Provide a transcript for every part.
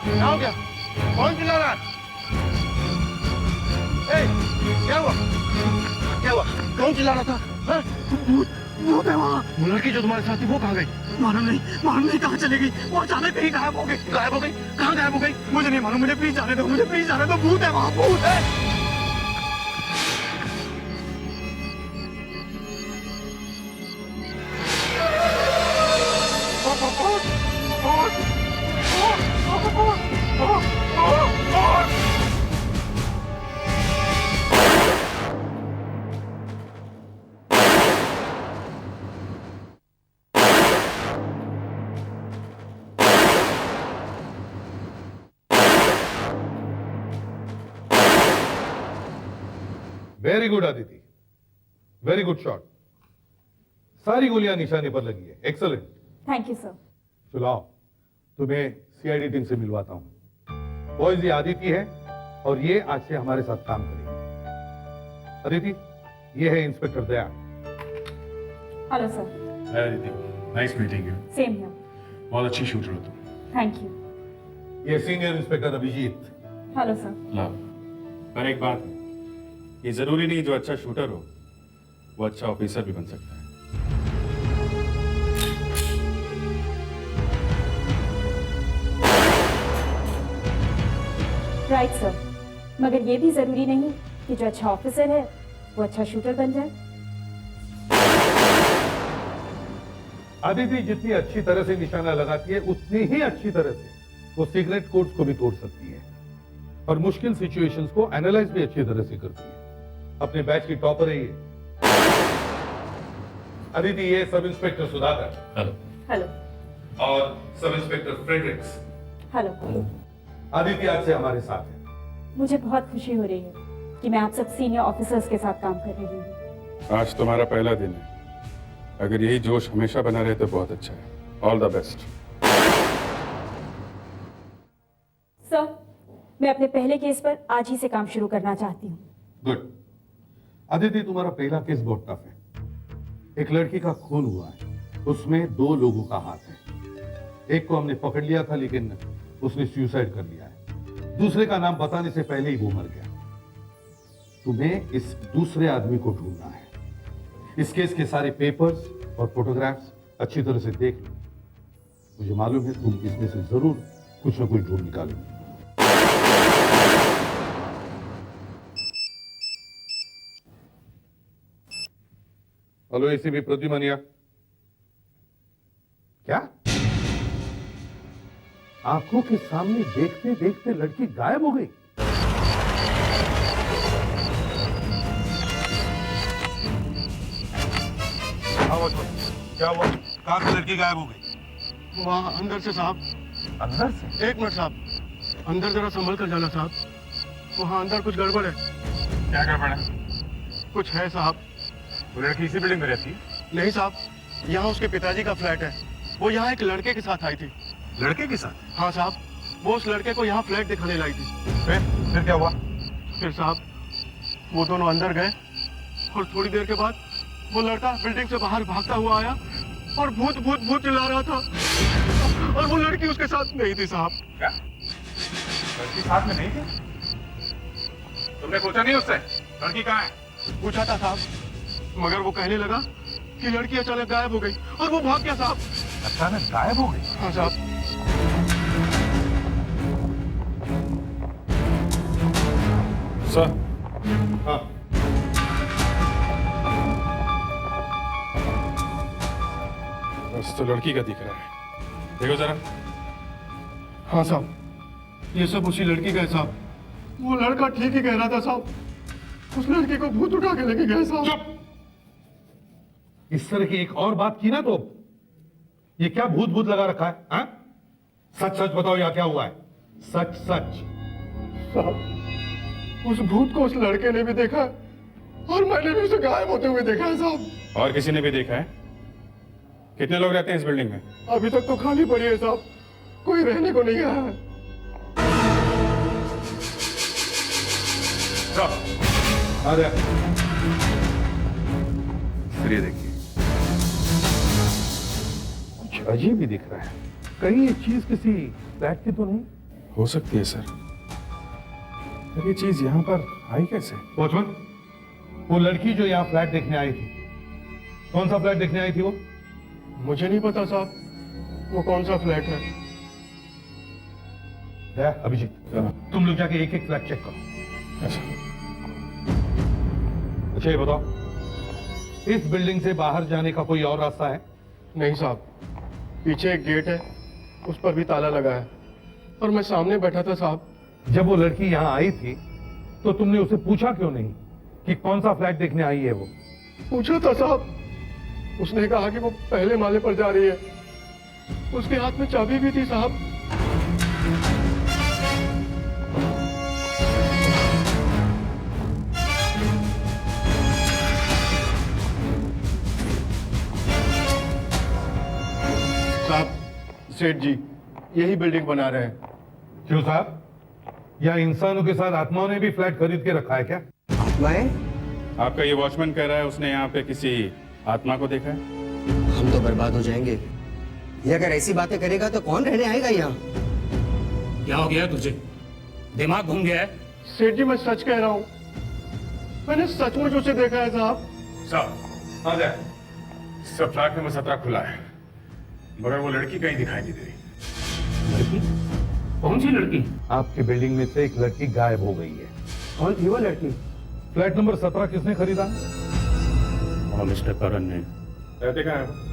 क्या हो गया? कौन चिल्ला रहा है? क्या हुआ? क्या हुआ? कौन चिल्ला रहा था? भूत है वहाँ। वो लड़की जो तुम्हारे साथ थी वो कहाँ गई? मालूम नहीं कहाँ चली गई। वो अचानक कहीं गायब हो गई। गायब हो गई? कहाँ गायब हो गई? मुझे नहीं मालूम। मुझे प्लीज जाने दो। भूत है वहाँ, भूत है। Very good Aditi, very good shot. सारी गोलियां निशाने पर लगी है। एक्सलेंट। Thank you sir. चलाओ, तुम्हें सीआईडी टीम से मिलवाता हूं। बॉयज, ये आदिति है और ये आज से हमारे साथ काम करेगी। अदिति, ये है inspector Daya. Hello sir. Hi Aditi, nice meeting you. Same here. बहुत अच्छी शूटर हो तुम। Thank you. ये senior inspector Abhijeet. Hello sir. Love, पर एक बात है, ये जरूरी नहीं जो अच्छा शूटर हो वो अच्छा ऑफिसर भी बन सकता है। राइट सर, मगर ये भी जरूरी नहीं कि जो अच्छा ऑफिसर है वो अच्छा शूटर बन जाए। आदिति जितनी अच्छी तरह से निशाना लगाती है उतनी ही अच्छी तरह से वो सीक्रेट कोड्स को भी तोड़ सकती है और मुश्किल सिचुएशंस को एनालाइज भी अच्छी तरह से करती है। अपने बैच की टॉपर है ये। अदिति, ये sub inspector Sudhakar. Hello. Hello. और sub inspector Fredericks. Hello. Aditi आज से हमारे साथ है। मुझे बहुत खुशी हो रही है कि मैं आप सब सीनियर ऑफिसर्स के साथ काम कर रही हूँ। आज तुम्हारा पहला दिन है, अगर यही जोश हमेशा बना रहे तो बहुत अच्छा है। All the best. सर, मैं अपने पहले केस पर आज ही से काम शुरू करना चाहती हूँ। गुड। आदिति, तुम्हारा पहला केस बहुत टफ है। एक लड़की का खून हुआ है, उसमें 2 लोगों का हाथ है। एक को हमने पकड़ लिया था लेकिन उसने सुसाइड कर लिया है। दूसरे का नाम बताने से पहले ही वो मर गया। तुम्हें इस दूसरे आदमी को ढूंढना है। इस केस के सारे पेपर्स और फोटोग्राफ्स अच्छी तरह से देख लो। मुझे मालूम है तुम इसमें से जरूर कुछ ना कुछ ढूंढ निकालोगे। हेलो एसीपी प्रद्युमनिया। क्या? आंखों के सामने देखते देखते लड़की गायब हो गई? क्या हुआ? कहां से लड़की गायब हो गई? वहाँ अंदर से साहब। अंदर से? 1 मिनट साहब, अंदर जरा संभल कर जाना साहब। वहाँ अंदर कुछ गड़बड़ है। क्या गड़बड़ है? कुछ है साहब। वो लड़की इसी बिल्डिंग में रहती है? नहीं साहब, यहाँ उसके पिताजी का फ्लैट है। वो यहाँ एक लड़के के साथ आई थी। लड़के के साथ? हाँ साहब, वो उस लड़के को यहाँ फ्लैट दिखाने लाई थी। फिर क्या हुआ? फिर साहब वो दोनों अंदर गए और थोड़ी देर के बाद वो लड़का बिल्डिंग से बाहर भागता हुआ आया और भूत भूत भूत चिल्ला रहा था और वो लड़की उसके साथ नहीं थी साहब। क्या? लड़की साथ में नहीं थी? तुमने पूछा नहीं उससे लड़की कहाँ है? पूछा था साहब, मगर वो कहने लगा कि लड़की अचानक गायब हो गई और वो भाग गया साहब। अचानक गायब हो गई? हाँ साहब। सर। हाँ। बस तो लड़की का दिख रहा है, देखो जरा। हाँ साहब, ये सब उसी लड़की का है साहब। वो लड़का ठीक ही कह रहा था साहब। उस लड़की को भूत उठा के लेके गए साहब। चुप! इस तरह की एक और बात की ना तो ये क्या भूत भूत लगा रखा है? हाँ? सच सच बताओ यहाँ क्या हुआ है? सच सच। साहब, उस भूत को उस लड़के ने भी देखा और मैंने भी उसे गायब होते हुए देखा है साहब। और किसी ने भी देखा है? कितने लोग रहते हैं इस बिल्डिंग में? अभी तक तो खाली पड़ी है साहब, कोई रहने को नहीं आया है। आ जा। फिर ये देखिए, अजीब ही दिख रहा है। कहीं ये चीज किसी फ्लैट की तो नहीं? हो सकती है सर, पर ये चीज यहाँ पर आई कैसे? वॉचमैन, वो लड़की जो यहाँ फ्लैट देखने आई थी, कौन सा फ्लैट देखने आई थी वो? मुझे नहीं पता साहब, वो कौन सा फ्लैट है। अभिजीत, तुम लोग जाके एक एक फ्लैट चेक करो। अच्छा ये बताओ, इस बिल्डिंग से बाहर जाने का कोई और रास्ता है? नहीं साहब, पीछे एक गेट है, उस पर भी ताला लगा है, और मैं सामने बैठा था साहब। जब वो लड़की यहाँ आई थी तो तुमने उसे पूछा क्यों नहीं कि कौन सा फ्लैट देखने आई है वो? पूछा था साहब, उसने कहा कि वो पहले माले पर जा रही है। उसके हाथ में चाबी भी थी साहब। साहब, सेठ जी यही बिल्डिंग बना रहे हैं। क्यों साहब, या इंसानों के साथ आत्माओं ने भी फ्लैट खरीद के रखा है क्या? आत्माएं? आपका ये वॉचमैन कह रहा है उसने यहाँ पे किसी आत्मा को देखा है। हम तो बर्बाद हो जाएंगे। ये अगर ऐसी बातें करेगा तो कौन रहने आएगा यहाँ? क्या हो गया तुझे? दिमाग घूम गया है? सेठ जी मैं सच कह रहा हूँ, मैंने सचमुच उसे देखा है साहब। साहब आ जाए, सब फ्लैट नंबर 17 खुला है, मगर वो लड़की कहीं दिखाई नहीं दे रही। लड़की? कौन सी लड़की? आपकी बिल्डिंग में से एक लड़की गायब हो गई है। कौन थी वो लड़की? फ्लैट नंबर 17 किसने खरीदा? और मिस्टर करण ने। रहते कहाँ है?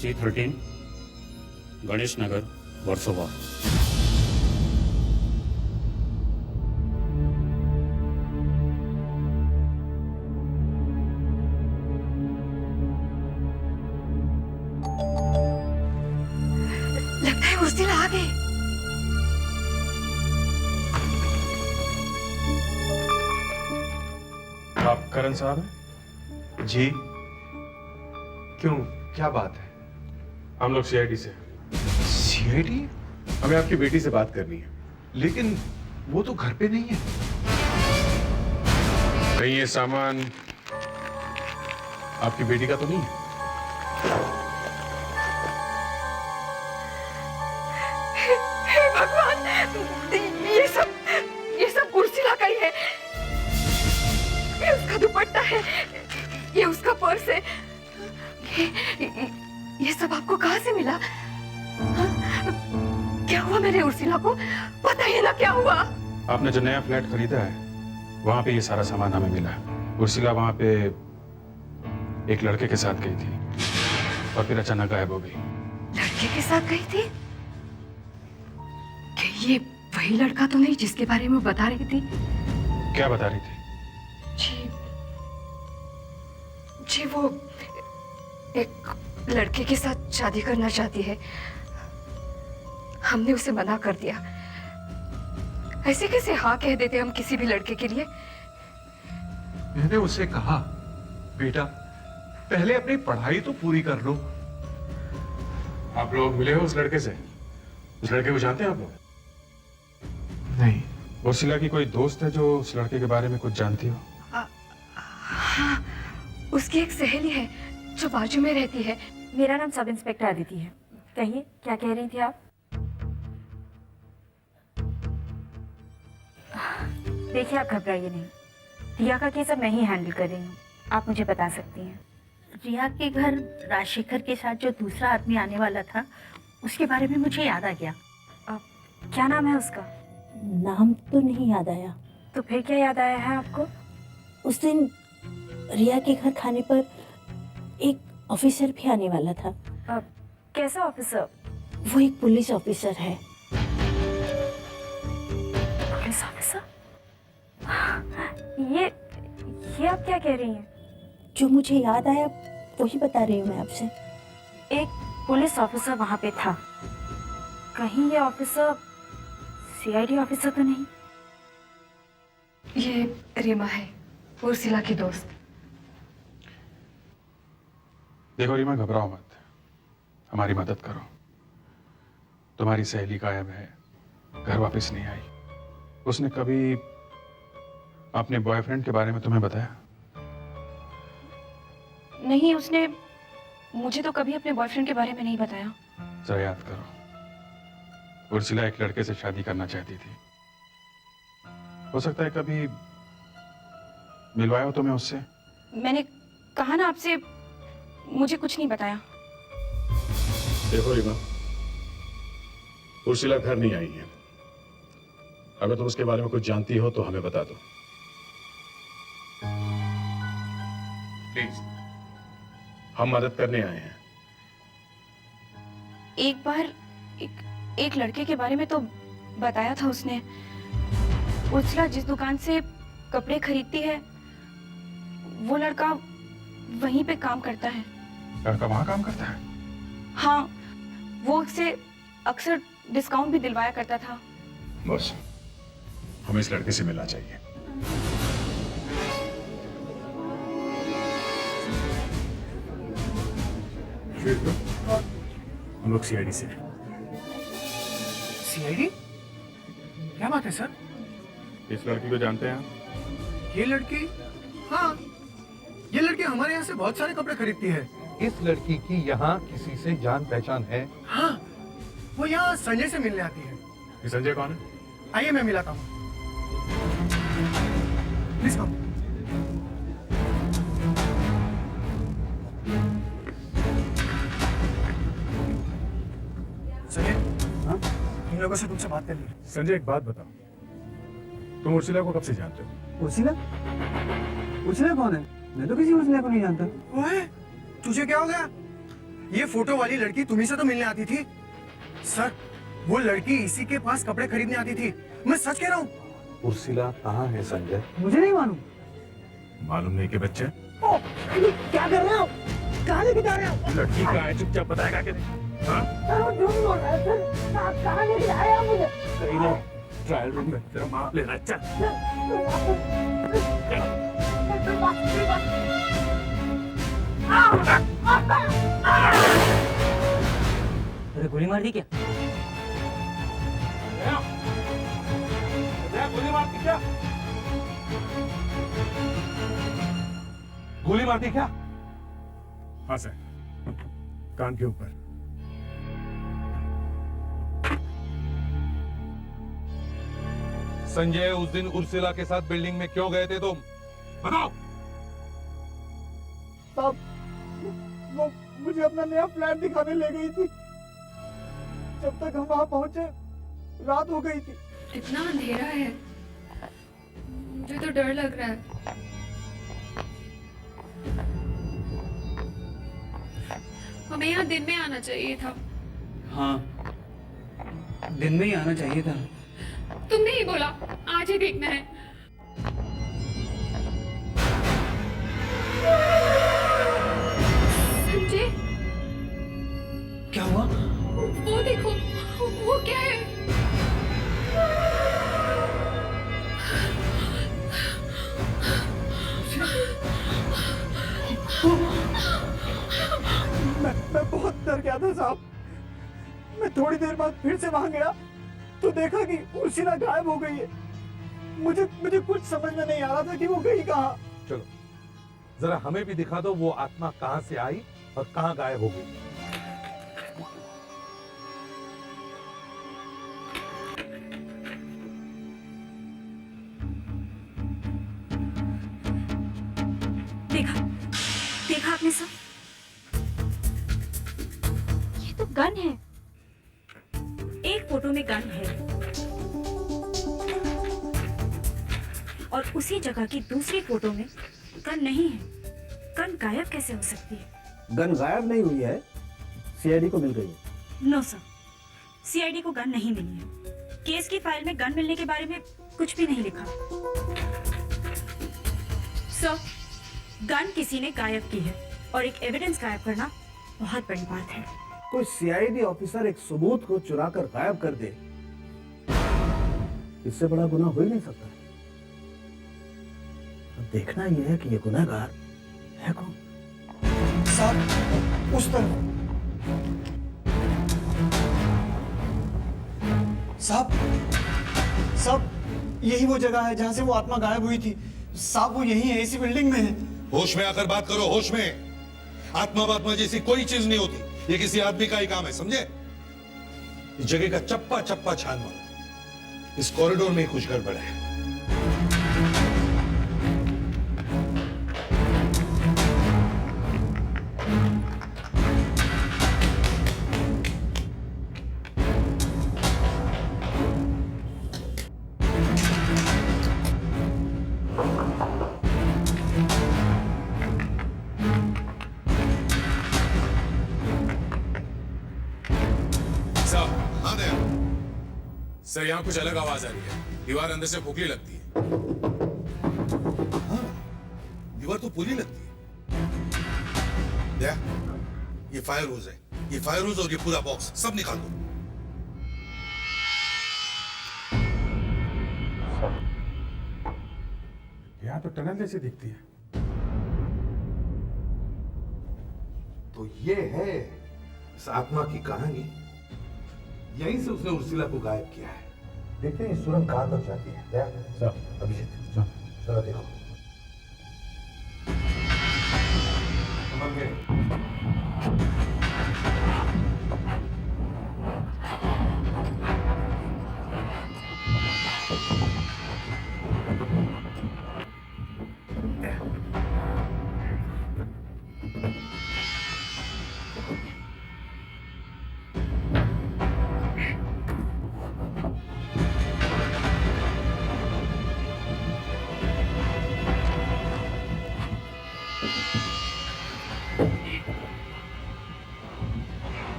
C13 गणेश नगर, वर्सोवा। लगता है उर्सिला आ गई। आप करण साहब हैं? जी, क्यों, क्या बात है? हम लोग CID से। सीआईडी? हमें आपकी बेटी से बात करनी है। लेकिन वो तो घर पे नहीं है। कहीं ये सामान आपकी बेटी का तो नहीं है? हे भगवान, ये सब उर्सिला का ही है। ये उसका दुपट्टा है, ये उसका पर्स है। ये सब आपको कहाँ से मिला? हाँ? क्या हुआ मेरे उर्सिला को? बताइए ना क्या हुआ? आपने जो नया फ्लैट खरीदा है वहां पे ये सारा सामान हमें मिला। उर्सिला वहां पे एक लड़के के साथ गई थी और फिर अचानक गायब हो गई। लड़के के साथ गई थी? क्या ये वही लड़का तो नहीं जिसके बारे में बता रही थी? क्या बता रही थी? जी वो एक लड़के के साथ शादी करना चाहती है। हमने उसे मना कर दिया। ऐसे कैसे हाँ कह देते हम किसी भी लड़के के लिए? मैंने उसे कहा, बेटा पहले अपनी पढ़ाई तो पूरी कर लो। आप लोग मिले हो उस लड़के से? उस लड़के को जानते हैं आप लोग? नहीं। उर्सिला की कोई दोस्त है जो उस लड़के के बारे में कुछ जानती हो? हाँ, उसकी एक सहेली है जो बाजू में रहती है। मेरा नाम सब इंस्पेक्टर अदिति है। कहिए, क्या कह रही थी आप? देखिए, आप घबराइए नहीं। रिया का केस अब मैं ही हैंडल कर रही हूँ। आप मुझे बता सकती हैं। रिया के घर राजशेखर के साथ जो दूसरा आदमी आने वाला था, उसके बारे में मुझे याद आ गया। क्या नाम है उसका? नाम तो नहीं याद आया। तो फिर क्या याद आया है आपको? उस दिन रिया के घर खाने पर एक ऑफिसर भी आने वाला था। कैसा ऑफिसर? वो एक पुलिस ऑफिसर है। Police officer? ये आप क्या कह रही हैं? जो मुझे याद आया वही बता रही हूँ मैं आपसे। एक पुलिस ऑफिसर वहां पे था। कहीं ये ऑफिसर CID ऑफिसर तो नहीं? ये रीमा है, उर्सिला की दोस्त। देखो रीमा, घबराओ मत, हमारी मदद करो। तुम्हारी सहेली गायब है, घर वापस नहीं आई। उसने कभी अपने बॉयफ्रेंड के बारे में तुम्हें बताया? नहीं, उसने मुझे तो कभी अपने बॉयफ्रेंड के बारे में नहीं बताया। जरा याद करो, उर्सिला एक लड़के से शादी करना चाहती थी। हो सकता है कभी मिलवाया हो तुम्हें उससे? मैंने कहा ना आपसे, मुझे कुछ नहीं बताया। देखो रीमा, उर्सिला घर नहीं आई है। अगर तुम उसके बारे में कुछ जानती हो तो हमें बता दो प्लीज, हम मदद करने आए हैं। एक बार एक लड़के के बारे में तो बताया था उसने। उर्सिला जिस दुकान से कपड़े खरीदती है, वो लड़का वहीं पे काम करता है। लड़का वहां काम करता है? हाँ, वो उससे अक्सर डिस्काउंट भी दिलवाया करता था। बस, हमें इस लड़के से मिलना चाहिए। हम लोग सीआईडी से। सीआईडी? क्या बात है सर? इस लड़की को जानते हैं आप? ये लड़की? हाँ, ये लड़की हमारे यहाँ से बहुत सारे कपड़े खरीदती है। इस लड़की की यहाँ किसी से जान पहचान है? हाँ, वो यहाँ संजय से मिलने आती है। ये संजय कौन है? आइए मैं मिलाता हूँ। Please come. संजय, हाँ? इन लोगों से तुमसे बात करनी है। संजय, एक बात बताओ, तुम उर्सिला को कब से जानते हो? उर्सिला? उर्सिला कौन है? मैं तो किसी उर्सिला को नहीं जानता। ओए, तुझे क्या हो गया? ये फोटो वाली लड़की तुम्ही से तो मिलने आती थी। सर, वो लड़की इसी के पास कपड़े खरीदने आती थी। मैं सच कह रहा हूँ। उर्सिला कहाँ है संजय? मुझे नहीं मालूम। मालूम नहीं कि बच्चे? क्या कर रहे हो? कहाँ लेके जा रहे हो? लड़की का है, चुपचाप बताएगा कि नहीं? हाँ? वो झूठ बोल रहा है सर। कहाँ लेके जा रहे हो मुझे? सही नहीं, ट्रायल रूम में तेरा माप लेना। चल। अरे गोली मार दी क्या? गोली मार दी क्या? गोली मार दी क्या? हाँ सर, कान के ऊपर। संजय, उस दिन उर्सिला के साथ बिल्डिंग में क्यों गए थे तुम? बताओ। साहब, वो मुझे अपना नया फ्लैट दिखाने ले गई थी। जब तक हम वहां पहुंचे, रात हो गई थी। इतना अंधेरा है, मुझे तो डर लग रहा है। हमें यहाँ दिन में आना चाहिए था। हाँ, दिन में ही आना चाहिए था। तुमने ही बोला आज ही देखना है। संजय, क्या हुआ? वो देखो, वो क्या है? मैं बहुत डर गया था साहब। मैं थोड़ी देर बाद फिर से वहां गया तो देखा कि उर्सिला गायब हो गई है। मुझे कुछ समझ में नहीं आ रहा था कि वो गई कहाँ। चलो, जरा हमें भी दिखा दो वो आत्मा कहाँ से आई और कहाँ गायब हो गई। देखा आपने सब? ये तो गन है। एक फोटो में गन है और उसी जगह की दूसरी फोटो में गन नहीं है। गन गायब कैसे हो सकती है? गन गायब नहीं हुई है, सीआईडी को मिल गई है। नो सर, सीआईडी को गन नहीं मिली है। केस की फाइल में गन मिलने के बारे में कुछ भी नहीं लिखा। सर, गन किसी ने गायब की है और एक एविडेंस गायब करना बहुत बड़ी बात है। कोई सीआईडी ऑफिसर एक सबूत को चुरा कर गायब कर दे, इससे बड़ा गुनाह हो ही नहीं सकता। अब देखना यह है कि ये गुनहगार है कौन। साहब, उस तरफ। साहब, यही वो जगह है जहां से वो आत्मा गायब हुई थी। साहब, वो यही है, इसी बिल्डिंग में है। होश में आकर बात करो, होश में। आत्मा वात्मा जैसी कोई चीज नहीं होती, ये किसी आदमी का ही काम है, समझे? इस जगह का चप्पा चप्पा छान मारो, इस कॉरिडोर में ही कुछ गड़बड़ है। सर यहाँ कुछ अलग आवाज आ रही है, दीवार अंदर से खोखली लगती है। हाँ, दीवार तो पूरी लगती है। ये फायर होज है, ये फायर होज और ये पूरा बॉक्स सब निकाल दो। यहाँ तो टनल जैसी दिखती है। तो ये है इस आत्मा की कहानी। यहीं से उसने उर्सिला को गायब किया है। देखते हैं ये सुरंग कहां तक जाती है। अभिजीत जरा देखो। समझ गए?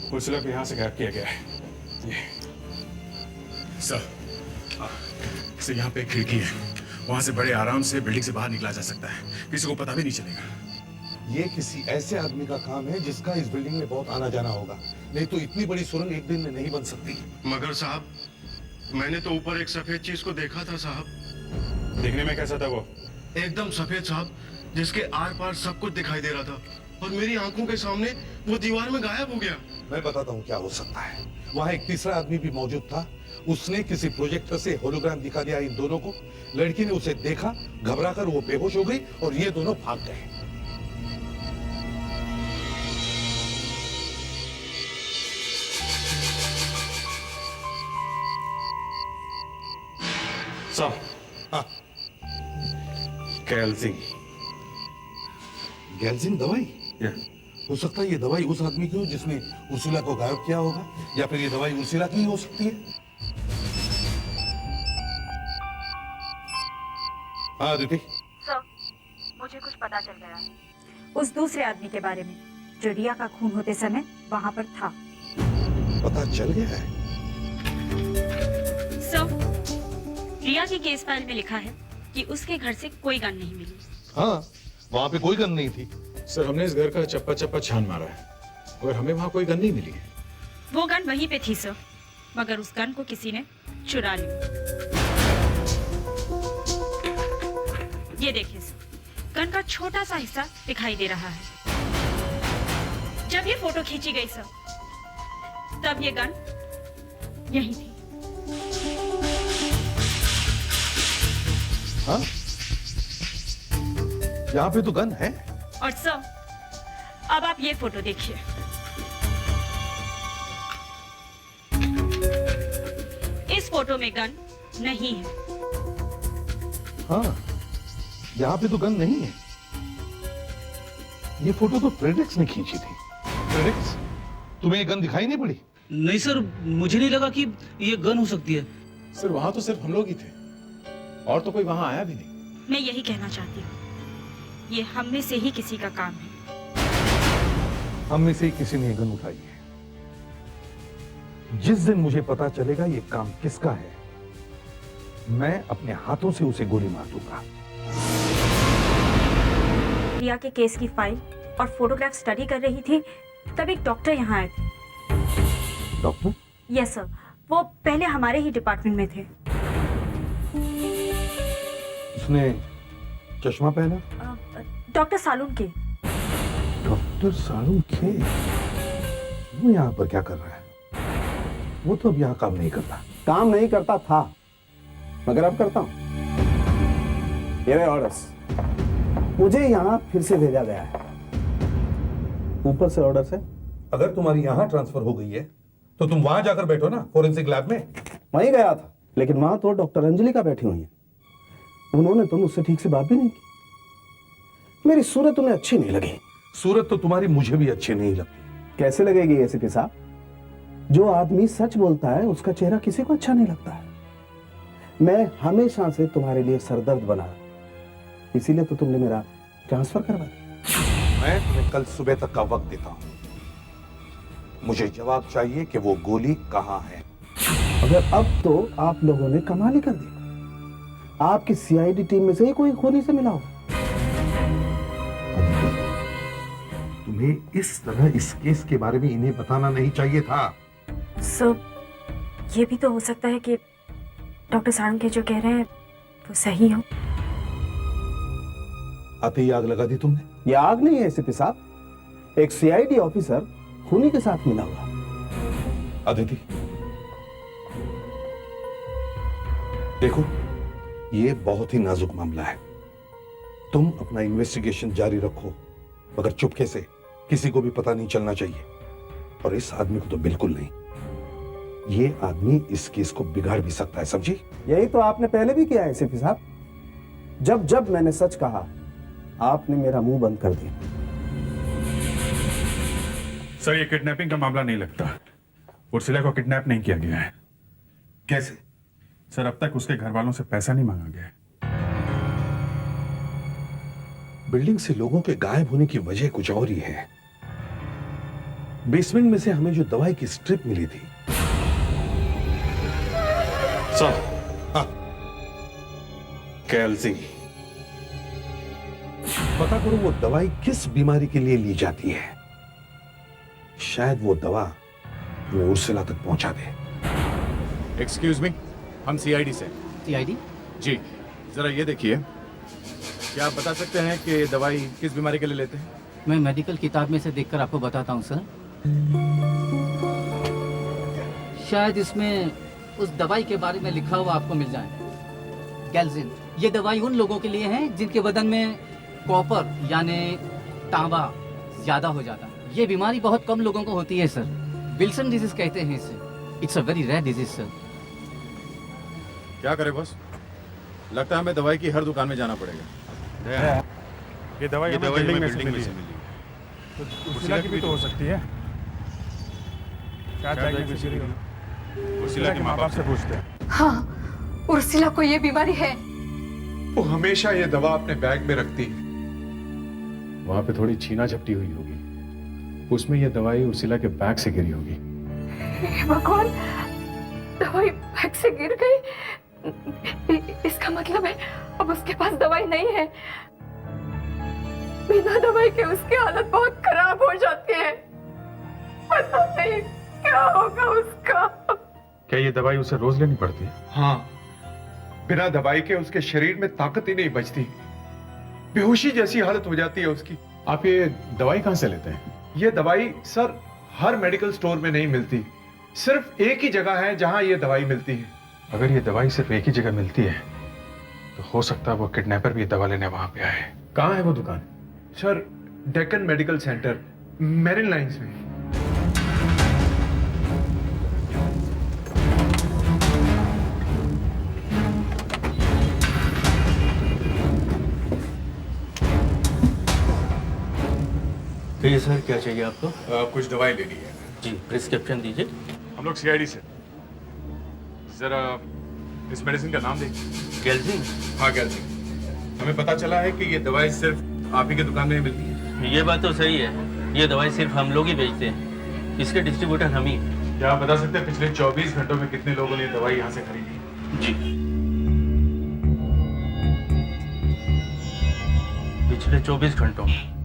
उर्सिला को यहाँ से गायब किया गया है। सर यहाँ पे एक खिड़की है, वहां से बड़े आराम से बिल्डिंग से बाहर निकला जा सकता है, किसी को पता भी नहीं चलेगा। ये किसी ऐसे आदमी का काम है जिसका इस बिल्डिंग में बहुत आना जाना होगा, नहीं तो इतनी बड़ी सुरंग एक दिन में नहीं बन सकती। मगर साहब, मैंने तो ऊपर एक सफेद चीज को देखा था साहब। देखने में कैसा था वो? एकदम सफेद साहब, जिसके आर पार सब कुछ दिखाई दे रहा था, और मेरी आंखों के सामने वो दीवार में गायब हो गया। मैं बताता हूँ क्या हो सकता है। वहाँ एक तीसरा आदमी भी मौजूद था, उसने किसी प्रोजेक्टर से होलोग्राम दिखा दिया इन दोनों को। लड़की ने उसे देखा, घबराकर वो बेहोश हो गई और ये दोनों भाग गए। हाँ। कैल्सिंग। गैल्सिन दवाई? हो सकता है ये दवाई उस आदमी की हो जिसने उर्सिला को गायब किया होगा, या फिर ये दवाई उर्सिला की हो सकती है। हाँ अदिति। सर, मुझे कुछ पता चल गया उस दूसरे आदमी के बारे में जो रिया का खून होते समय वहाँ पर था। पता चल गया है? सर, रिया की केस फाइल में लिखा है कि उसके घर से कोई गन नहीं मिली। हाँ, वहाँ पे कोई गन नहीं थी। सर हमने इस घर का चप्पा चप्पा छान मारा है, और हमें वहाँ कोई गन नहीं मिली है। वो गन वहीं पे थी सर, मगर उस गन को किसी ने चुरा ली। ये देखिए सर, गन का छोटा सा हिस्सा दिखाई दे रहा है। जब ये फोटो खींची गई सर, तब ये गन यहीं थी। हाँ? यहाँ पे तो गन है। और सर, अब आप ये फोटो देखिए। इस फोटो में गन नहीं है। हाँ, यहाँ पे तो गन नहीं है। ये फोटो तो प्रेडेक्स ने खींची थी। प्रेडेक्स, तुम्हें ये गन दिखाई नहीं पड़ी? नहीं सर, मुझे नहीं लगा कि ये गन हो सकती है। सर वहां तो सिर्फ हम लोग ही थे, और तो कोई वहां आया भी नहीं। मैं यही कहना चाहती हूँ, ये हम में से ही किसी का काम है। हम में से ही किसी ने ये गन उठाई है। जिस दिन मुझे पता चलेगा ये काम किसका है, मैं अपने हाथों से उसे गोली मार दूंगा। रिया के केस की फाइल और फोटोग्राफ स्टडी कर रही थी, तब एक डॉक्टर यहाँ आए थे। डॉक्टर? यस सर, वो पहले हमारे ही डिपार्टमेंट में थे। उसने चश्मा पहना? डॉक्टर सालून के। डॉक्टर सालून के? वो यहाँ पर क्या कर रहा है? वो तो अब यहाँ काम नहीं करता। काम नहीं करता था, मगर अब करता हूं। ये रहे ऑर्डर्स। मुझे यहाँ फिर से भेजा गया है। ऊपर से ऑर्डर्स है। अगर तुम्हारी यहाँ ट्रांसफर हो गई है तो तुम वहां जाकर बैठो ना, फोरेंसिक लैब में। वहीं गया था, लेकिन वहां तो डॉक्टर अंजलिका बैठी हुई है। उन्होंने तो मुझसे ठीक से बात भी नहीं की। मेरी सूरत उन्हें अच्छी नहीं लगी। सूरत तो तुम्हारी मुझे भी अच्छी नहीं लगती। कैसे लगेगी एसीपी साहब? जो आदमी सच बोलता है उसका चेहरा किसी को अच्छा नहीं लगता है। मैं हमेशा से तुम्हारे लिए सरदर्द बना, इसीलिए तो तुमने मेरा ट्रांसफर करवा दिया। मैं तुम्हें कल सुबह तक का वक्त देता हूं। मुझे जवाब चाहिए कि वो गोली कहां है। अगर अब तो आप लोगों ने कमाल ही कर दी। आपकी सीआईडी टीम में से ही कोई खूनी से मिला होगा। तुम्हें इस तरह इस केस के बारे में इन्हें बताना नहीं चाहिए था। सर, ये भी तो हो सकता है कि डॉक्टर सारंग के जो कह रहे हैं वो सही हो। आते ही आग लगा दी तुमने। ये आग नहीं है एसीपी साहब, एक सीआईडी ऑफिसर खूनी के साथ मिला हुआ। अदिति, देखो ये बहुत ही नाजुक मामला है। तुम अपना इन्वेस्टिगेशन जारी रखो, मगर चुपके से, किसी को भी पता नहीं चलना चाहिए। और इस आदमी को तो बिल्कुल नहीं। ये आदमी इस केस को बिगाड़ भी सकता है, समझी? यही तो आपने पहले भी किया है एसीपी साहब। जब जब मैंने सच कहा आपने मेरा मुंह बंद कर दिया। सर, ये किडनैपिंग का मामला नहीं लगता। उर्सिला को किडनैप नहीं किया गया है। कैसे? सर, अब तक उसके घर वालों से पैसा नहीं मांगा गया। बिल्डिंग से लोगों के गायब होने की वजह कुछ और ही है। बेसमेंट में से हमें जो दवाई की स्ट्रिप मिली थी। सर, हाँ, कैल्सी। पता करो वो दवाई किस बीमारी के लिए ली जाती है। शायद वो दवा वो उर्सिला तक पहुंचा दे। एक्सक्यूज मी, हम सीआईडी से। सीआईडी? जी, जरा ये देखिए, क्या आप बता सकते हैं कि दवाई किस बीमारी के लिए लेते हैं? मैं मेडिकल किताब में से देखकर आपको बताता हूँ सर। शायद इसमें उस दवाई के बारे में लिखा हुआ आपको मिल जाए। कैल्शियम। ये दवाई उन लोगों के लिए है जिनके बदन में कॉपर यानी तांबा ज्यादा हो जाता है। ये बीमारी बहुत कम लोगों को होती है सर। विल्सन डिजीज कहते हैं इसे। It's a very rare disease sir. क्या करें बॉस? लगता है हमें दवाई की हर दुकान में जाना पड़ेगा। ये दवाई हमें बिल्डिंग में से मिली है। तो उर्सिला की भी तो हो सकती है। क्या चाहिए? उर्सिला के माँ बाप से पूछते हैं। हाँ, उर्सिला को ये बीमारी है। वो हमेशा ये दवा अपने बैग में रखती। वहां पे थोड़ी छीना झपटी हुई होगी, उसमें ये दवाई उर्सिला के बैग से गिरी होगी। भगवान, दवाई बैग से गिर गई। इसका मतलब है अब उसके पास दवाई नहीं है। बिना दवाई के उसकी हालत बहुत खराब हो जाती है। पता नहीं क्या होगा उसका। क्या ये दवाई उसे रोज लेनी पड़ती है? हाँ, बिना दवाई के उसके शरीर में ताकत ही नहीं बचती। बेहोशी जैसी हालत हो जाती है उसकी। आप ये दवाई कहाँ से लेते हैं? ये दवाई सर हर मेडिकल स्टोर में नहीं मिलती। सिर्फ एक ही जगह है जहां ये दवाई मिलती है। अगर ये दवाई सिर्फ एक ही जगह मिलती है तो हो सकता है वो किडनैपर भी ये दवा लेने वहां पे आए। कहाँ है वो दुकान? Sir, Deccan medical centre, marine lines में। जी सर, क्या चाहिए आपको? कुछ दवाई लेनी है। जी, प्रिस्क्रिप्शन दीजिए। हम लोग सीआईडी से। जरा इस मेडिसिन का नाम देखिए। कैल्शियम? हाँ, कैल्शियम। हमें पता चला है कि ये दवाई सिर्फ आप ही की दुकान में मिलती है। ये बात तो सही है। ये दवाई सिर्फ हम लोग ही बेचते हैं। इसके डिस्ट्रीब्यूटर हम ही। क्या आप बता सकते हैं पिछले 24 घंटों में कितने लोगों ने ये दवाई यहाँ से खरीदी? जी, पिछले 24 घंटों में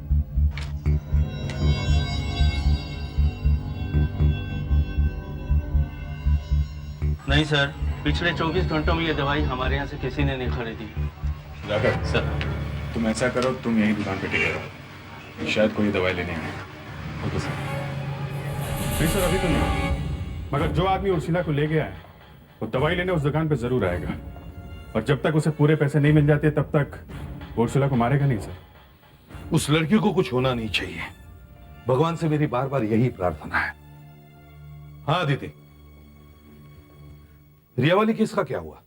नहीं सर, पिछले 24 घंटों में ये दवाई हमारे यहाँ से किसी ने नहीं खरीदी। राघव सर, तुम ऐसा करो, तुम यही दुकान पे टिके रहो, शायद कोई दवाई लेने आए। Okay sir. नहीं सर, अभी तो नहीं, मगर जो आदमी उर्सिला को ले गया है वो दवाई लेने उस दुकान पे जरूर आएगा, और जब तक उसे पूरे पैसे नहीं मिल जाते तब तक उर्सिला को मारेगा नहीं सर। उस लड़की को कुछ होना नहीं चाहिए, भगवान से मेरी बार बार यही प्रार्थना है। हाँ अदिति, रिया वाली केस का क्या हुआ?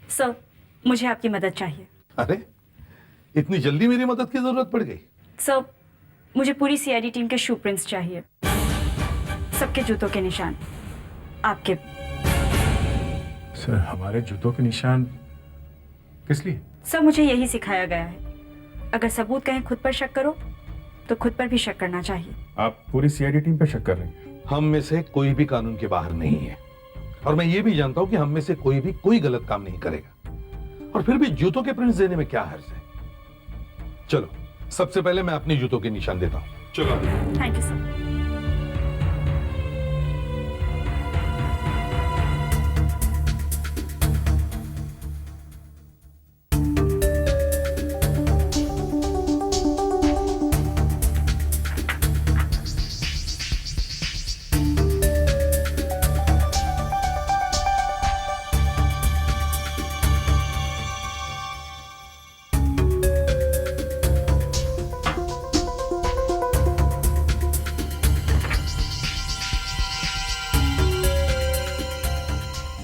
सर, मुझे आपकी मदद चाहिए। अरे इतनी जल्दी मेरी मदद की जरूरत पड़ गई? सर, मुझे पूरी सीआईडी टीम के शू प्रिंट्स चाहिए, सबके जूतों के निशान आपके। सर, हमारे जूतों के निशान किस लिए? सर, मुझे यही सिखाया गया है, अगर सबूत कहें खुद पर शक करो तो खुद पर भी शक करना चाहिए। आप पूरी सीआईडी टीम पे शक कर रहे हैं? हम में से कोई भी कानून के बाहर नहीं है, और मैं ये भी जानता हूं कि हम में से कोई भी कोई गलत काम नहीं करेगा, और फिर भी जूतों के प्रिंट्स देने में क्या हर्ज है? चलो, सबसे पहले मैं अपने जूतों के निशान देता हूं। चलो। Thank you sir.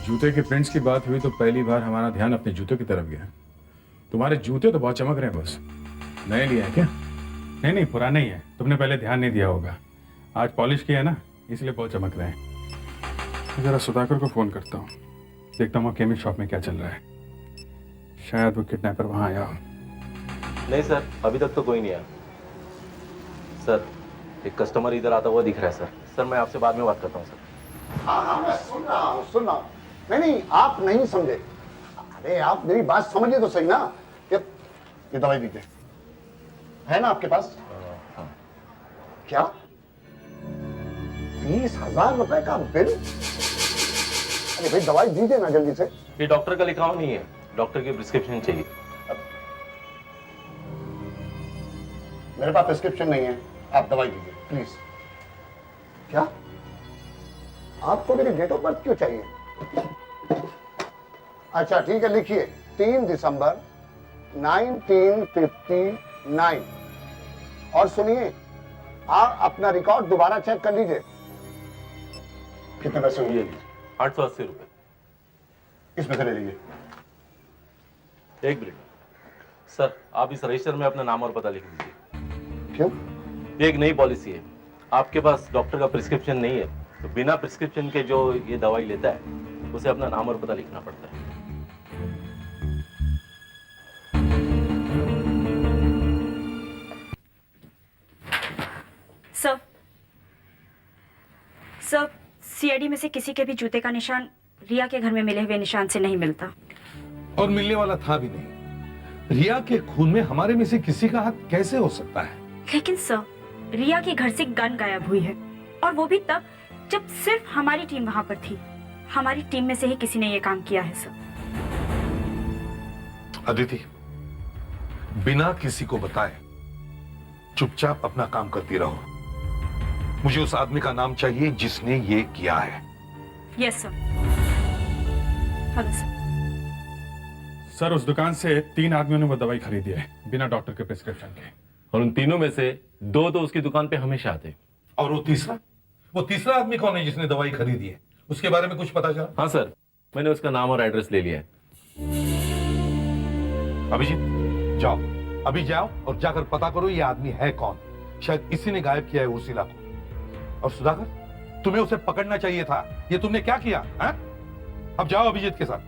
जूते के प्रिंट्स की बात हुई तो पहली बार हमारा ध्यान अपने जूतों की तरफ गया। तुम्हारे जूते तो बहुत चमक रहे हैं बस। नए लिए हैं क्या? नहीं नहीं, पुराने ही है, तुमने पहले ध्यान नहीं दिया होगा। आज पॉलिश किया है ना, इसलिए बहुत चमक रहे हैं। जरा सुधाकर को फोन करता हूँ, देखता हूँ केमिस्ट शॉप में क्या चल रहा है। शायद वो किडनैपर वहाँ आया हो। नहीं सर, अभी तक तो कोई नहीं आया। सर, एक कस्टमर इधर आता हुआ दिख रहा है सर। सर, मैं आपसे बाद में बात करता हूँ सर। हाँ, मैं सुन रहा हूँ। नहीं, आप नहीं समझे। अरे आप मेरी बात समझिए तो सही ना। ये दवाई दीजिए, है ना आपके पास? हाँ। क्या 20,000 रुपए का बिल? अरे भाई दवाई दीजिए ना जल्दी से। ये डॉक्टर का लिखा हुआ नहीं है, डॉक्टर की प्रिस्क्रिप्शन चाहिए। मेरे पास प्रिस्क्रिप्शन नहीं है, आप दवाई दीजिए प्लीज। क्या आपको मेरी डेट ऑफ बर्थ क्यों चाहिए? अच्छा ठीक है, लिखिए 3 दिसंबर 1959। और सुनिए, आप अपना रिकॉर्ड दोबारा चेक कर लीजिए। कितने पैसे हुए? 880 रुपए। इसमें से ले लीजिए। एक मिनट सर, आप इस रजिस्टर में अपना नाम और पता लिख दीजिए। क्यों? ये एक नई पॉलिसी है, आपके पास डॉक्टर का प्रिस्क्रिप्शन नहीं है तो बिना प्रिस्क्रिप्शन के जो ये दवाई लेता है उसे अपना नाम और पता लिखना पड़ता है। सर, सीआईडी में से किसी के भी जूते का निशान रिया के घर में मिले हुए निशान से नहीं मिलता। और मिलने वाला था भी नहीं। रिया के खून में हमारे में से किसी का हाथ कैसे हो सकता है? लेकिन सर, रिया के घर से गन गायब हुई है, और वो भी तब जब सिर्फ हमारी टीम वहां पर थी। हमारी टीम में से ही किसी ने ये काम किया है सर। अदिति, बिना किसी को बताए चुपचाप अपना काम करती रहो। मुझे उस आदमी का नाम चाहिए जिसने ये किया है। Yes sir. Hello sir. Sir, उस दुकान से 3 आदमियों ने वो दवाई खरीदी है बिना डॉक्टर के प्रिस्क्रिप्शन के, और उन तीनों में से 2 तो उसकी दुकान पे हमेशा आते। और वो तीसरा आदमी कौन है जिसने दवाई खरीदी है? उसके बारे में कुछ पता चला? हाँ सर, मैंने उसका नाम और एड्रेस ले लिया है। अभिजीत, जाओ अभी जाओ और जाकर पता करो ये आदमी है कौन। शायद इसी ने गायब किया है उर्सिला को। और सुधाकर, तुम्हें उसे पकड़ना चाहिए था। ये तुमने क्या किया है? अब जाओ अभिजीत के साथ।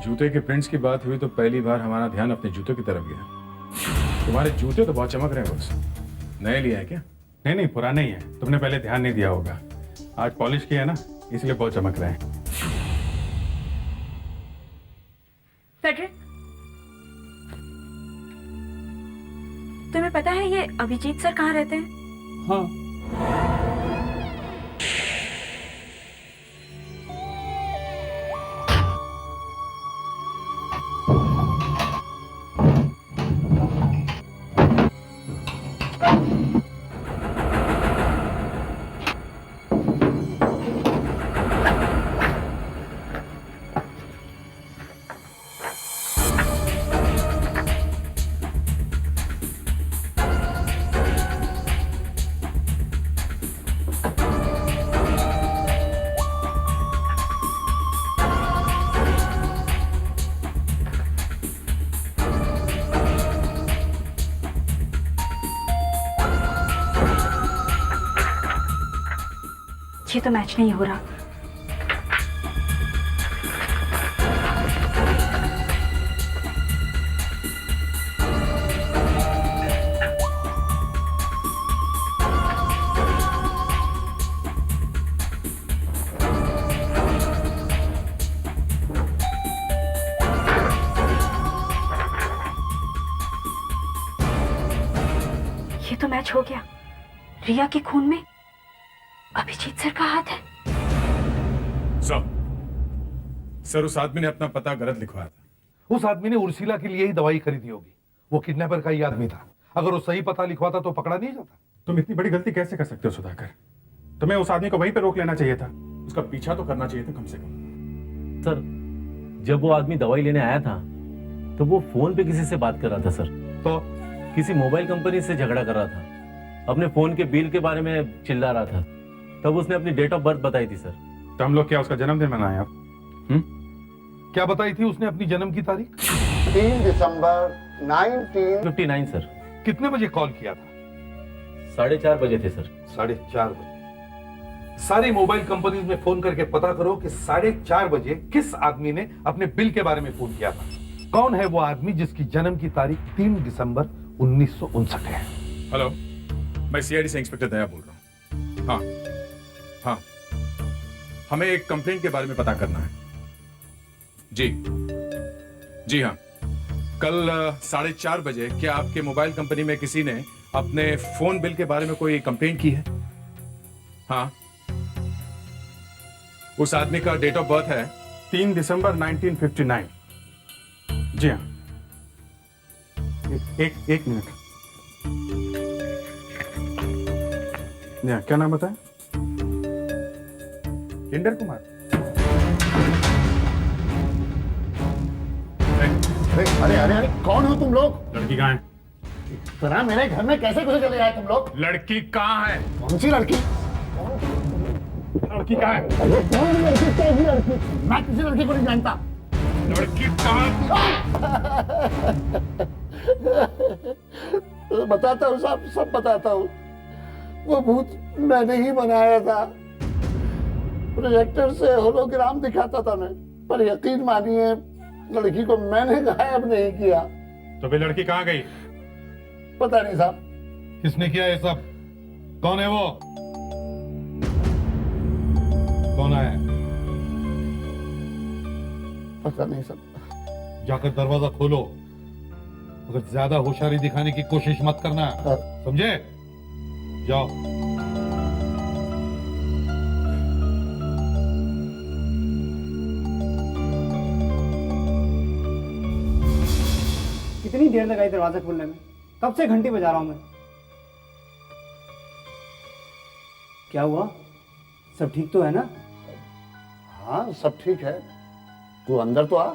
जूते के प्रिंट्स की बात हुई तो पहली बार हमारा ध्यान अपने जूतों की तरफ गया। तुम्हारे जूते तो बहुत चमक रहे हैं बस। नए लिए हैं क्या? नहीं नहीं, पुराने ही है, तुमने पहले ध्यान नहीं दिया होगा। आज पॉलिश किया है ना, इसलिए बहुत चमक रहे हैं। फेडरिक, तुम्हें पता है ये अभिजीत सर कहाँ रहते हैं? हाँ, ये तो मैच नहीं हो रहा। ये तो मैच हो गया। रिया के खून में अभिजीत सर का हाथ है। सर उस आदमी ने अपना पता गलत लिखवाया था। उस आदमी ने उर्सिला के लिए ही दवाई खरीदी होगी। वो किडनैपर का ही आदमी था। अगर वो सही पता लिखवाता तो पकड़ा नहीं जाता। तुम इतनी बड़ी गलती कैसे कर सकते हो सुधाकर? तुम्हें उस आदमी को वहीं पे रोक लेना चाहिए था। उसका पीछा तो करना चाहिए था कम से कम। सर जब वो आदमी दवाई लेने आया था तो वो फोन पे किसी से बात कर रहा था सर। तो किसी मोबाइल कंपनी से झगड़ा कर रहा था, अपने फोन के बिल के बारे में चिल्ला रहा था। तब उसने अपनी डेट ऑफ बर्थ बताई थी सर। तो हम लोग क्या उसका जन्मदिन मनाए आप? क्या बताई थी उसने अपनी जन्म की तारीख? 3 दिसंबर 1959 सर। कितने बजे कॉल किया था? 4:30 बजे थे सर। 4:30 बजे। सारी मोबाइल कंपनीज में फोन करके पता करो कि 4:30 बजे किस आदमी ने अपने बिल के बारे में फोन किया था। कौन है वो आदमी जिसकी जन्म की तारीख 3 दिसंबर 1959 है? हेलो, मैं सीआईडी से इंस्पेक्टर दया बोल रहा हूँ। हाँ, हमें एक कंप्लेंट के बारे में पता करना है। जी हाँ, कल 4:30 बजे क्या आपके मोबाइल कंपनी में किसी ने अपने फोन बिल के बारे में कोई कंप्लेंट की है? हाँ, उस आदमी का डेट ऑफ बर्थ है 3 दिसंबर 1959। जी हाँ, एक मिनट। क्या नाम बताया? किंडर कुमार। अरे अरे अरे कौन हो तुम लोग? लड़की कहाँ है? तरह मेरे घर में कैसे घुसे चले आए तुम लोग? लड़की कहाँ है? कौन सी लड़की? लड़की कहाँ है? अरे कौन लड़की? कैसी लड़की? मैं किसी लड़की को नहीं जानता। लड़की कहाँ? बताता हूँ साहब, सब बताता हूँ। वो भूत मैंने ही बनाया था। प्रोजेक्टर से होलोग्राम दिखाता था मैं, पर यकीन मानिए लड़की को मैंने गायब नहीं किया। तो फिर लड़की कहाँ गई? पता नहीं साहब। किसने किया ये सब? कौन है वो? कौन है? पता नहीं साहब। जाकर दरवाजा खोलो। अगर ज्यादा होशियारी दिखाने की कोशिश मत करना, समझे? जाओ। कितनी देर लगाई दरवाजा खोलने में? कब से घंटी बजा रहा हूं मैं। क्या हुआ? सब ठीक तो है ना? हाँ सब ठीक है। तू अंदर तो आ।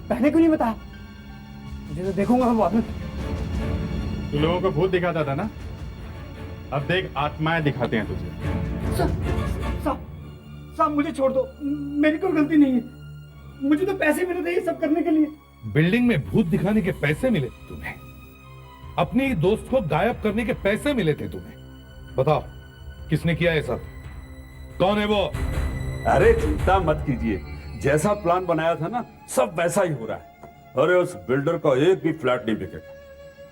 पहले क्यों नहीं बताया? मुझे तो देखूंगा मैं बाद में। तू लोगों को भूत दिखाता था ना, अब देख आत्माएं दिखाते हैं तुझे। साहब मुझे छोड़ दो, मेरी कोई गलती नहीं है। मुझे तो पैसे मिले थे ये सब करने के लिए। बिल्डिंग में भूत दिखाने के पैसे मिले थे तुम्हें? अपनी दोस्त को गायब करने के पैसे मिले थे तुम्हें? बताओ किसने किया ये सब? कौन है वो? अरे चिंता मत कीजिए, जैसा प्लान बनाया था ना सब वैसा ही हो रहा है। अरे उस बिल्डर का एक भी फ्लैट नहीं बिकेगा।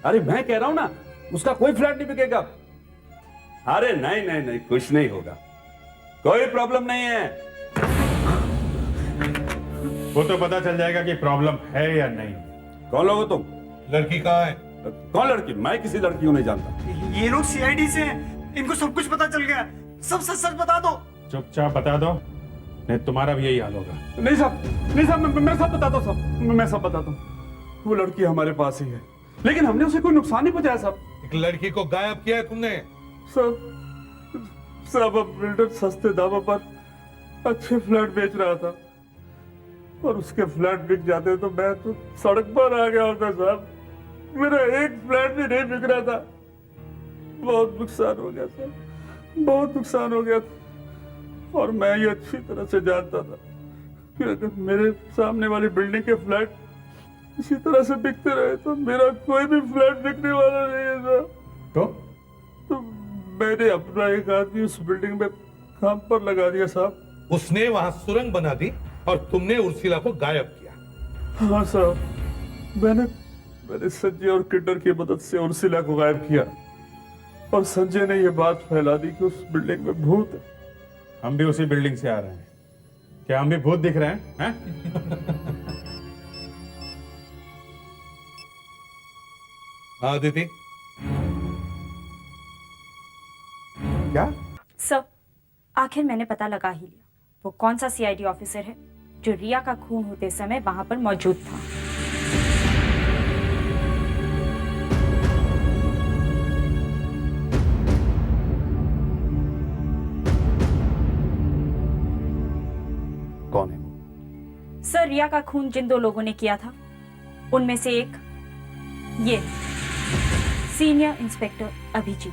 अरे मैं कह रहा हूं ना, उसका कोई फ्लैट नहीं बिकेगा। अरे नहीं नहीं नहीं, कुछ नहीं होगा, कोई प्रॉब्लम नहीं है। वो तो पता चल जाएगा कि प्रॉब्लम है या नहीं। कौन लोग हो तुम? लड़की कहाँ है? कौन लड़की? मैं किसी लड़की को नहीं जानता। ये लोग सीआईडी से हैं, इनको सब कुछ पता चल गया। सब सच सच बता दो। चुपचाप बता दो, नहीं तुम्हारा भी यही हाल होगा। नहीं साहब, नहीं साहब, मैं सब बताता हूँ साहब, मैं सब बताता हूँ। वो लड़की हमारे पास ही है, लेकिन हमने उसे कोई नुकसान नहीं पहुंचाया साहब। एक लड़की को गायब किया है तुमने? साहब अब बिल्डर सस्ते दामों पर अच्छे फ्लैट बेच रहा था और उसके फ्लैट बिक जाते तो मैं तो सड़क पर आ गया होता साहब। मेरा एक फ्लैट भी नहीं बिक रहा था। बहुत नुकसान हो गया साहब, बहुत नुकसान हो गया था और मैं ये अच्छी तरह से जानता था। कि अगर मेरे सामने वाली बिल्डिंग के फ्लैट इसी तरह से बिकते रहे तो मेरा कोई भी फ्लैट बिकने वाला नहीं है सर। तो मैंने अपना एक आदमी उस बिल्डिंग में काम पर लगा दिया साहब। उसने वहां सुरंग बना दी और तुमने उर्सिला को गायब किया। हाँ साहब, मैंने संजय और किड्डर की मदद से उर्सिला को गायब किया और संजय ने यह बात फैला दी कि उस बिल्डिंग में भूत है। हम भी उसी बिल्डिंग से आ रहे हैं, क्या हम भी भूत दिख रहे हैं, हैं? आदिति, क्या? सर, आखिर मैंने पता लगा ही लिया वो कौन सा सीआईडी ऑफिसर है जो रिया का खून होते समय वहां पर मौजूद था। कौन है वो? सर, रिया का खून जिन 2 लोगों ने किया था उनमें से एक ये सीनियर इंस्पेक्टर अभिजीत।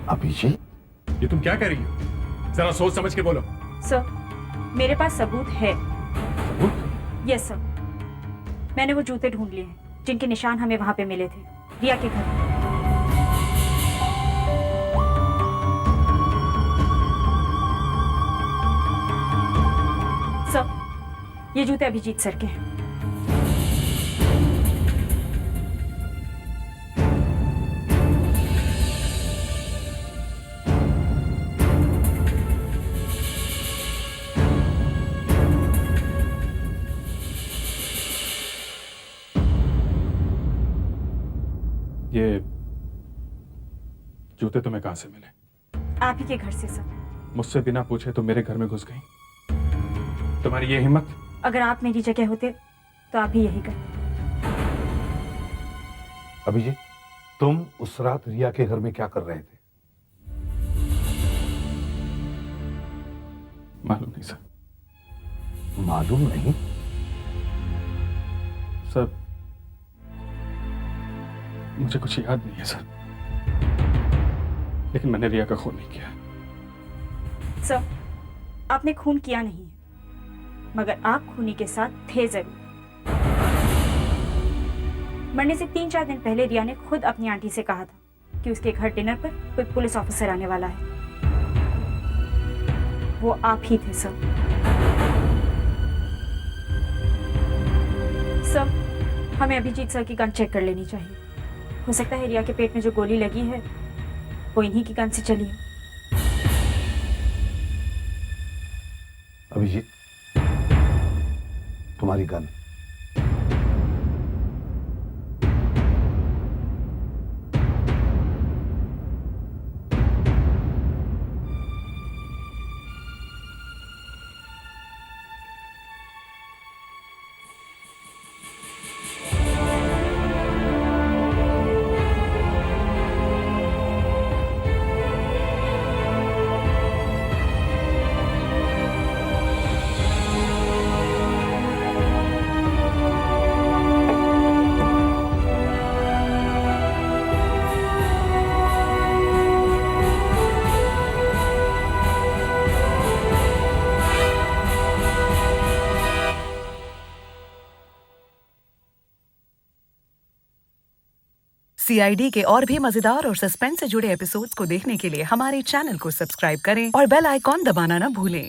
अभिजीत? ये तुम क्या कह रही हो? जरा सोच समझ के बोलो। सर, मेरे पास सबूत है। सबूत? यस सर, मैंने वो जूते ढूंढ लिए हैं जिनके निशान हमें वहां पे मिले थे रिया के घर। सर, ये जूते अभिजीत सर के हैं। ये जूते तुम्हें कहां से मिले? आप ही के घर से सर। मुझसे बिना पूछे तो मेरे घर में घुस गई? तुम्हारी ये हिम्मत? अगर आप मेरी जगह होते तो आप भी यही करते। अभिजीत, तुम उस रात रिया के घर में क्या कर रहे थे? मालूम नहीं सर। मालूम नहीं? सर, मुझे कुछ याद नहीं है सर, लेकिन मैंने रिया का खून नहीं किया। सर, आपने खून किया नहीं है, मगर आप खूनी के साथ थे जरूर। मरने से 3-4 दिन पहले रिया ने खुद अपनी आंटी से कहा था कि उसके घर डिनर पर कोई पुलिस ऑफिसर आने वाला है। वो आप ही थे सर। सर, हमें अभिजीत सर की गन चेक कर लेनी चाहिए। हो सकता है रिया के पेट में जो गोली लगी है वो इन्हीं की गन से चली है। अभिजीत, तुम्हारी गन। सीआईडी के और भी मजेदार और सस्पेंस से जुड़े एपिसोड्स को देखने के लिए हमारे चैनल को सब्सक्राइब करें और बेल आइकॉन दबाना ना भूलें।